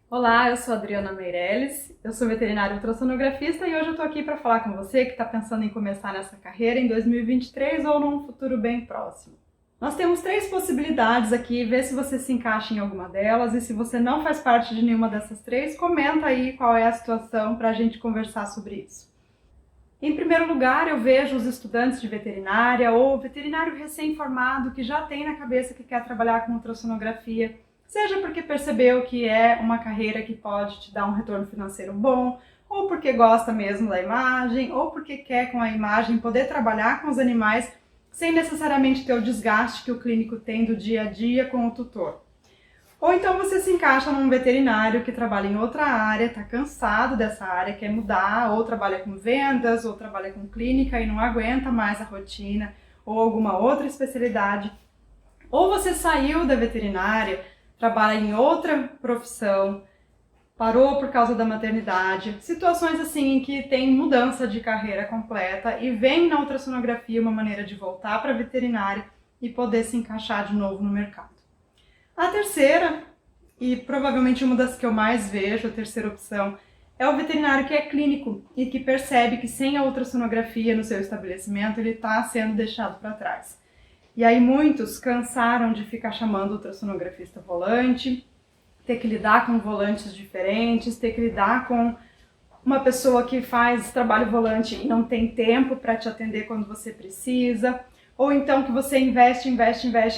Olá, eu sou a Adriana Meirelles, eu sou veterinária ultrassonografista e hoje eu estou aqui para falar com você que está pensando em começar nessa carreira em 2023 ou num futuro bem próximo. Nós temos três possibilidades aqui, vê se você se encaixa em alguma delas e se você não faz parte de nenhuma dessas três, comenta aí qual é a situação para a gente conversar sobre isso. Em primeiro lugar, eu vejo os estudantes de veterinária ou veterinário recém-formado que já tem na cabeça que quer trabalhar com ultrassonografia, seja porque percebeu que é uma carreira que pode te dar um retorno financeiro bom, ou porque gosta mesmo da imagem, ou porque quer com a imagem poder trabalhar com os animais sem necessariamente ter o desgaste que o clínico tem do dia a dia com o tutor. Ou então você se encaixa num veterinário que trabalha em outra área, está cansado dessa área, quer mudar, ou trabalha com vendas, ou trabalha com clínica e não aguenta mais a rotina, ou alguma outra especialidade. Ou você saiu da veterinária, trabalha em outra profissão, parou por causa da maternidade, situações assim em que tem mudança de carreira completa e vem na ultrassonografia uma maneira de voltar para a veterinária e poder se encaixar de novo no mercado. A terceira, e provavelmente uma das que eu mais vejo, a terceira opção, é o veterinário que é clínico e que percebe que sem a ultrassonografia no seu estabelecimento ele está sendo deixado para trás. E aí muitos cansaram de ficar chamando o ultrassonografista volante, ter que lidar com volantes diferentes, ter que lidar com uma pessoa que faz trabalho volante e não tem tempo para te atender quando você precisa, ou então que você investe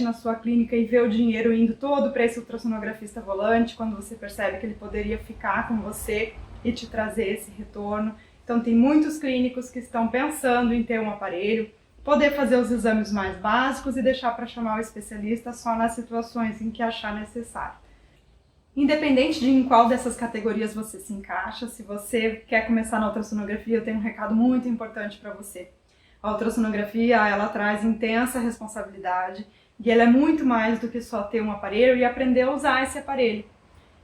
na sua clínica e vê o dinheiro indo todo para esse ultrassonografista volante, quando você percebe que ele poderia ficar com você e te trazer esse retorno. Então tem muitos clínicos que estão pensando em ter um aparelho, poder fazer os exames mais básicos e deixar para chamar o especialista só nas situações em que achar necessário. Independente de em qual dessas categorias você se encaixa, se você quer começar na ultrassonografia, eu tenho um recado muito importante para você. A ultrassonografia, ela traz intensa responsabilidade e ela é muito mais do que só ter um aparelho e aprender a usar esse aparelho.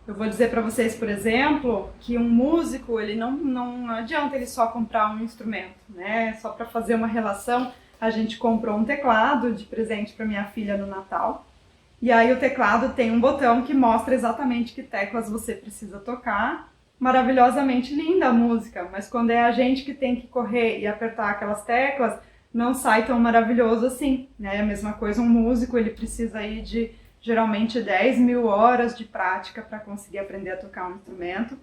Eu vou dizer para vocês, por exemplo, que um músico, ele não adianta ele só comprar um instrumento, né? Só para fazer uma relação, a gente comprou um teclado de presente para minha filha no Natal. E aí o teclado tem um botão que mostra exatamente que teclas você precisa tocar. Maravilhosamente linda a música, mas quando é a gente que tem que correr e apertar aquelas teclas, não sai tão maravilhoso assim, né? A mesma coisa, um músico, ele precisa aí de geralmente 10.000 horas de prática para conseguir aprender a tocar um instrumento.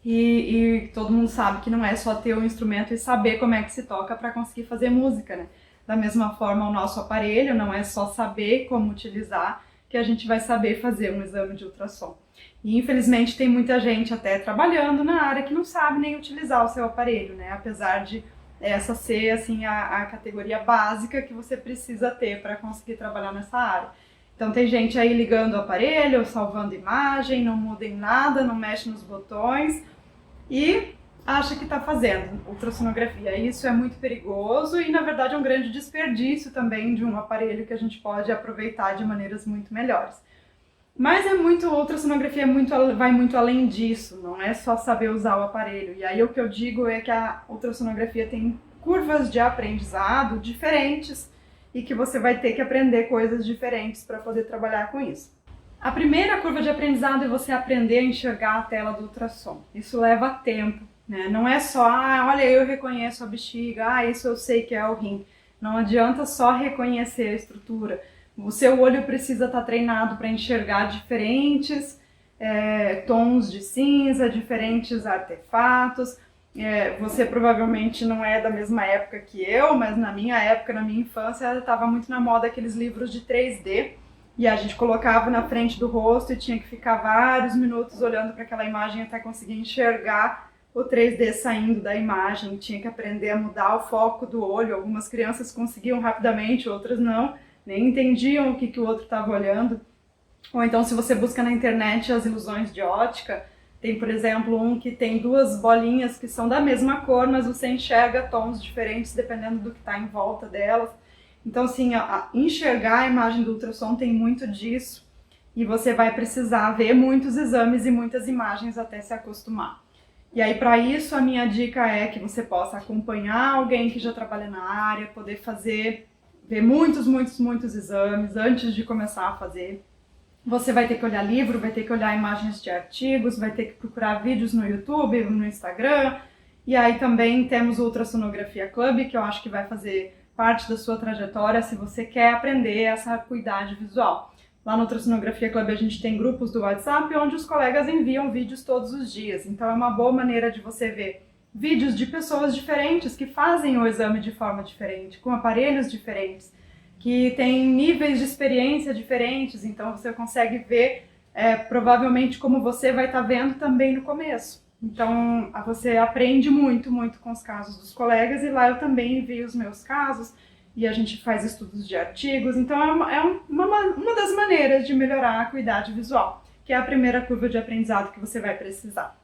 E todo mundo sabe que não é só ter um instrumento e saber como é que se toca para conseguir fazer música, né? Da mesma forma, o nosso aparelho não é só saber como utilizar que a gente vai saber fazer um exame de ultrassom. E infelizmente tem muita gente até trabalhando na área que não sabe nem utilizar o seu aparelho, né? Apesar de essa ser assim a categoria básica que você precisa ter para conseguir trabalhar nessa área. Então tem gente aí ligando o aparelho, salvando imagem, não muda em nada, não mexe nos botões e acha que está fazendo ultrassonografia. Isso é muito perigoso e na verdade é um grande desperdício também de um aparelho que a gente pode aproveitar de maneiras muito melhores. Mas a ultrassonografia vai muito além disso, não é só saber usar o aparelho. E aí o que eu digo é que a ultrassonografia tem curvas de aprendizado diferentes e que você vai ter que aprender coisas diferentes para poder trabalhar com isso. A primeira curva de aprendizado é você aprender a enxergar a tela do ultrassom. Isso leva tempo, né? Não é só, olha, eu reconheço a bexiga, isso eu sei que é o rim. Não adianta só reconhecer a estrutura. O seu olho precisa estar treinado para enxergar diferentes tons de cinza, diferentes artefatos. Você provavelmente não é da mesma época que eu, mas na minha época, na minha infância, estava muito na moda aqueles livros de 3D e a gente colocava na frente do rosto e tinha que ficar vários minutos olhando para aquela imagem até conseguir enxergar o 3D saindo da imagem. Tinha que aprender a mudar o foco do olho. Algumas crianças conseguiam rapidamente, outras não, nem entendiam o que o outro estava olhando. Ou então, se você busca na internet as ilusões de ótica, tem, por exemplo, um que tem duas bolinhas que são da mesma cor, mas você enxerga tons diferentes dependendo do que está em volta delas. Então, assim, enxergar a imagem do ultrassom tem muito disso e você vai precisar ver muitos exames e muitas imagens até se acostumar. E aí, para isso, a minha dica é que você possa acompanhar alguém que já trabalha na área, poder ver muitos exames antes de começar a fazer. Você vai ter que olhar livro, vai ter que olhar imagens de artigos, vai ter que procurar vídeos no YouTube, no Instagram. E aí também temos o Ultrassonografia Club, que eu acho que vai fazer parte da sua trajetória se você quer aprender essa acuidade visual. Lá no Ultrassonografia Club a gente tem grupos do WhatsApp onde os colegas enviam vídeos todos os dias. Então é uma boa maneira de você ver vídeos de pessoas diferentes que fazem o exame de forma diferente, com aparelhos diferentes, que têm níveis de experiência diferentes. Então você consegue ver provavelmente como você vai estar vendo também no começo. Então você aprende muito, muito com os casos dos colegas, e lá eu também envio os meus casos e a gente faz estudos de artigos. Então é uma das maneiras de melhorar a acuidade visual, que é a primeira curva de aprendizado que você vai precisar.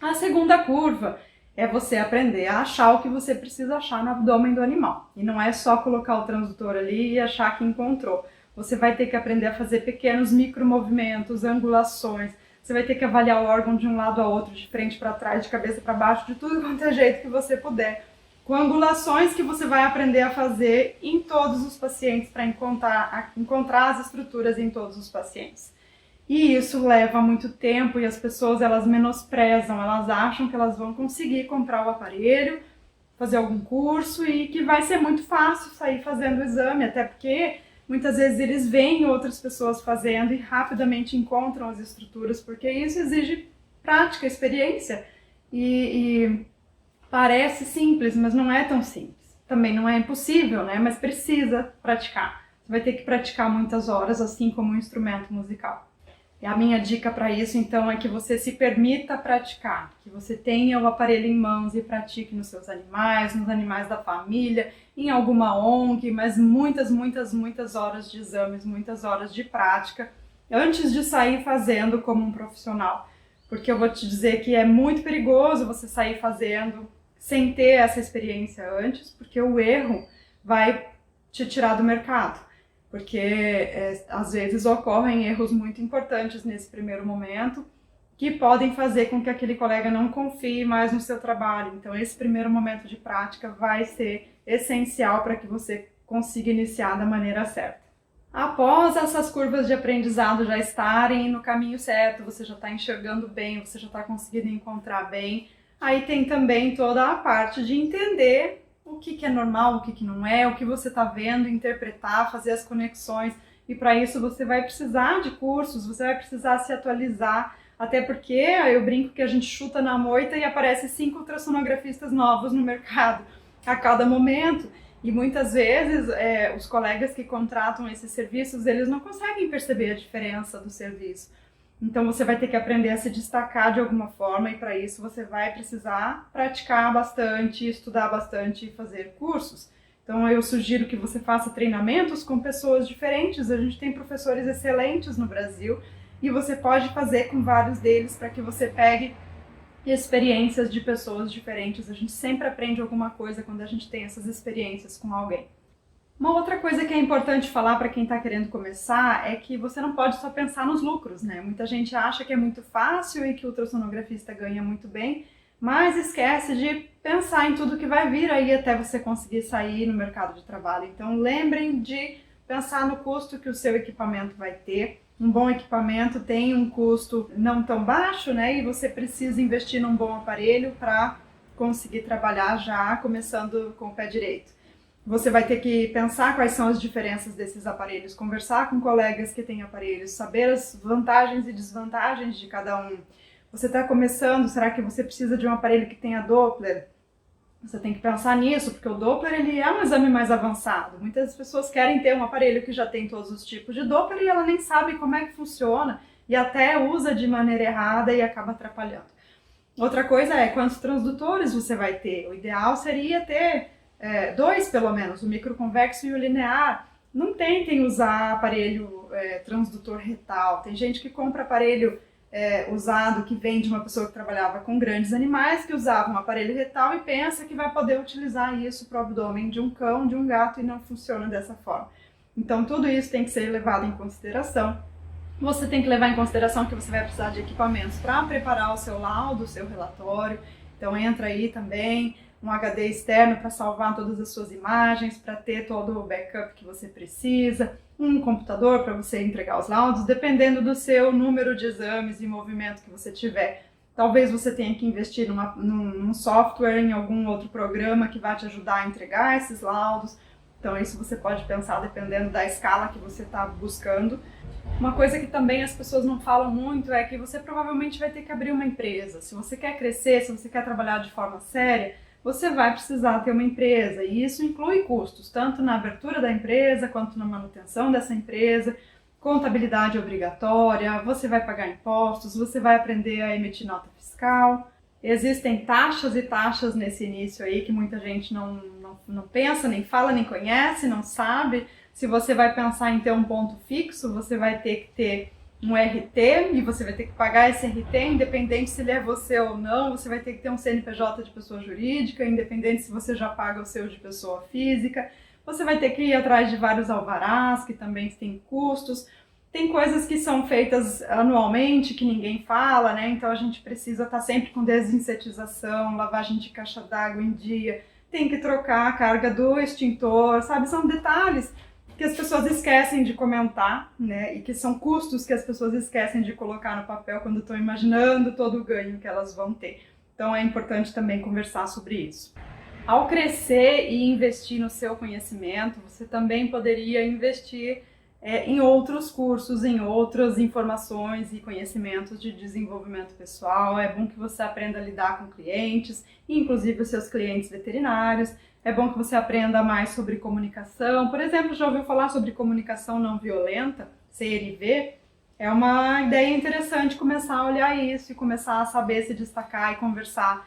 A segunda curva é você aprender a achar o que você precisa achar no abdômen do animal. E não é só colocar o transdutor ali e achar que encontrou. Você vai ter que aprender a fazer pequenos micromovimentos, angulações. Você vai ter que avaliar o órgão de um lado a outro, de frente para trás, de cabeça para baixo, de tudo quanto é jeito que você puder. Com angulações que você vai aprender a fazer em todos os pacientes, para encontrar as estruturas em todos os pacientes. E isso leva muito tempo e as pessoas elas menosprezam, elas acham que elas vão conseguir comprar o aparelho, fazer algum curso e que vai ser muito fácil sair fazendo o exame, até porque muitas vezes eles veem outras pessoas fazendo e rapidamente encontram as estruturas, porque isso exige prática, experiência e parece simples, mas não é tão simples. Também não é impossível, né? Mas precisa praticar. Você vai ter que praticar muitas horas, assim como um instrumento musical. E a minha dica para isso, então, é que você se permita praticar, que você tenha o aparelho em mãos e pratique nos seus animais, nos animais da família, em alguma ONG, mas muitas, muitas, muitas horas de exames, muitas horas de prática, antes de sair fazendo como um profissional. Porque eu vou te dizer que é muito perigoso você sair fazendo sem ter essa experiência antes, porque o erro vai te tirar do mercado. Porque às vezes ocorrem erros muito importantes nesse primeiro momento que podem fazer com que aquele colega não confie mais no seu trabalho. Então esse primeiro momento de prática vai ser essencial para que você consiga iniciar da maneira certa. Após essas curvas de aprendizado já estarem no caminho certo, você já está enxergando bem, você já está conseguindo encontrar bem, aí tem também toda a parte de entender o que é normal, o que não é, o que você está vendo, interpretar, fazer as conexões. E para isso você vai precisar de cursos, você vai precisar se atualizar, até porque eu brinco que a gente chuta na moita e aparece 5 ultrassonografistas novos no mercado a cada momento. E muitas vezes os colegas que contratam esses serviços, eles não conseguem perceber a diferença do serviço. Então você vai ter que aprender a se destacar de alguma forma, e para isso você vai precisar praticar bastante, estudar bastante e fazer cursos. Então eu sugiro que você faça treinamentos com pessoas diferentes. A gente tem professores excelentes no Brasil e você pode fazer com vários deles para que você pegue experiências de pessoas diferentes. A gente sempre aprende alguma coisa quando a gente tem essas experiências com alguém. Uma outra coisa que é importante falar para quem está querendo começar é que você não pode só pensar nos lucros, né? Muita gente acha que é muito fácil e que o ultrassonografista ganha muito bem, mas esquece de pensar em tudo que vai vir aí até você conseguir sair no mercado de trabalho. Então lembrem de pensar no custo que o seu equipamento vai ter. Um bom equipamento tem um custo não tão baixo, né? E você precisa investir num bom aparelho para conseguir trabalhar já começando com o pé direito. Você vai ter que pensar quais são as diferenças desses aparelhos, conversar com colegas que têm aparelhos, saber as vantagens e desvantagens de cada um. Você está começando, será que você precisa de um aparelho que tenha Doppler? Você tem que pensar nisso, porque o Doppler ele é um exame mais avançado. Muitas pessoas querem ter um aparelho que já tem todos os tipos de Doppler e ela nem sabe como é que funciona e até usa de maneira errada e acaba atrapalhando. Outra coisa é quantos transdutores você vai ter. O ideal seria ter 2 pelo menos, o microconvexo e o linear. Não tentem usar aparelho transdutor retal. Tem gente que compra aparelho usado que vem de uma pessoa que trabalhava com grandes animais, que usava um aparelho retal e pensa que vai poder utilizar isso para o abdômen de um cão, de um gato, e não funciona dessa forma. Então tudo isso tem que ser levado em consideração. Você tem que levar em consideração que você vai precisar de equipamentos para preparar o seu laudo, o seu relatório. Então entra aí também um HD externo para salvar todas as suas imagens, para ter todo o backup que você precisa. um computador para você entregar os laudos, dependendo do seu número de exames e movimento que você tiver. Talvez você tenha que investir num software, em algum outro programa que vai te ajudar a entregar esses laudos. Então isso você pode pensar dependendo da escala que você está buscando. Uma coisa que também as pessoas não falam muito é que você provavelmente vai ter que abrir uma empresa. Se você quer crescer, se você quer trabalhar de forma séria, você vai precisar ter uma empresa, e isso inclui custos, tanto na abertura da empresa, quanto na manutenção dessa empresa, contabilidade obrigatória, você vai pagar impostos, você vai aprender a emitir nota fiscal. Existem taxas e taxas nesse início aí que muita gente não pensa, nem fala, nem conhece, não sabe. Se você vai pensar em ter um ponto fixo, você vai ter que ter um RT e você vai ter que pagar esse RT, independente se ele é você ou não. Você vai ter que ter um CNPJ de pessoa jurídica, independente se você já paga o seu de pessoa física. Você vai ter que ir atrás de vários alvarás, que também têm custos. Tem coisas que são feitas anualmente, que ninguém fala, né? Então a gente precisa estar sempre com desinsetização, lavagem de caixa d'água em dia, tem que trocar a carga do extintor, sabe? São detalhes que as pessoas esquecem de comentar, né? E que são custos que as pessoas esquecem de colocar no papel quando estão imaginando todo o ganho que elas vão ter. Então é importante também conversar sobre isso. Ao crescer e investir no seu conhecimento, você também poderia investir em outros cursos, em outras informações e conhecimentos de desenvolvimento pessoal. É bom que você aprenda a lidar com clientes, inclusive os seus clientes veterinários. É bom que você aprenda mais sobre comunicação. Por exemplo, já ouviu falar sobre comunicação não violenta, CNV? É uma ideia interessante começar a olhar isso e começar a saber se destacar e conversar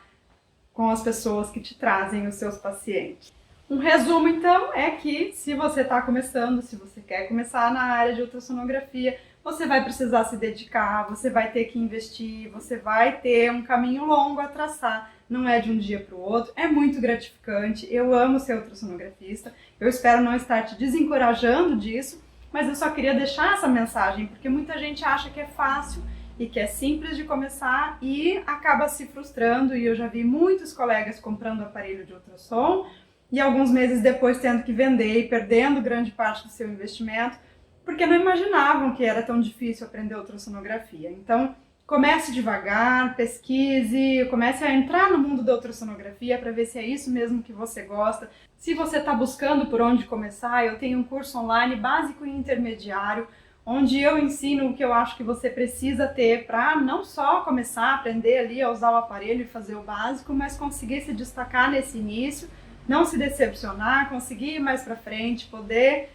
com as pessoas que te trazem os seus pacientes. Um resumo, então, é que se você está começando, se você quer começar na área de ultrassonografia, você vai precisar se dedicar, você vai ter que investir, você vai ter um caminho longo a traçar. Não é de um dia para o outro, é muito gratificante. Eu amo ser ultrassonografista, eu espero não estar te desencorajando disso, mas eu só queria deixar essa mensagem, porque muita gente acha que é fácil e que é simples de começar e acaba se frustrando, e eu já vi muitos colegas comprando aparelho de ultrassom e alguns meses depois tendo que vender e perdendo grande parte do seu investimento, porque não imaginavam que era tão difícil aprender ultrassonografia. Então, comece devagar, pesquise, comece a entrar no mundo da ultrassonografia para ver se é isso mesmo que você gosta. Se você está buscando por onde começar, eu tenho um curso online básico e intermediário, onde eu ensino o que eu acho que você precisa ter para não só começar a aprender ali a usar o aparelho e fazer o básico, mas conseguir se destacar nesse início, não se decepcionar, conseguir ir mais para frente, poder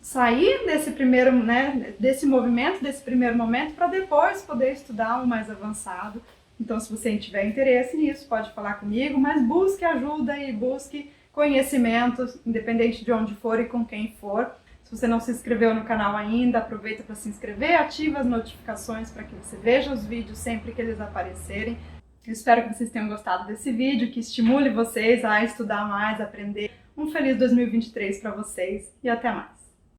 sair desse primeiro, desse movimento, desse primeiro momento, para depois poder estudar o mais avançado. Então, se você tiver interesse nisso, pode falar comigo, mas busque ajuda e busque conhecimento, independente de onde for e com quem for. Se você não se inscreveu no canal ainda, aproveita para se inscrever, ativa as notificações para que você veja os vídeos sempre que eles aparecerem. Eu espero que vocês tenham gostado desse vídeo, que estimule vocês a estudar mais, a aprender. Um feliz 2023 para vocês e até mais!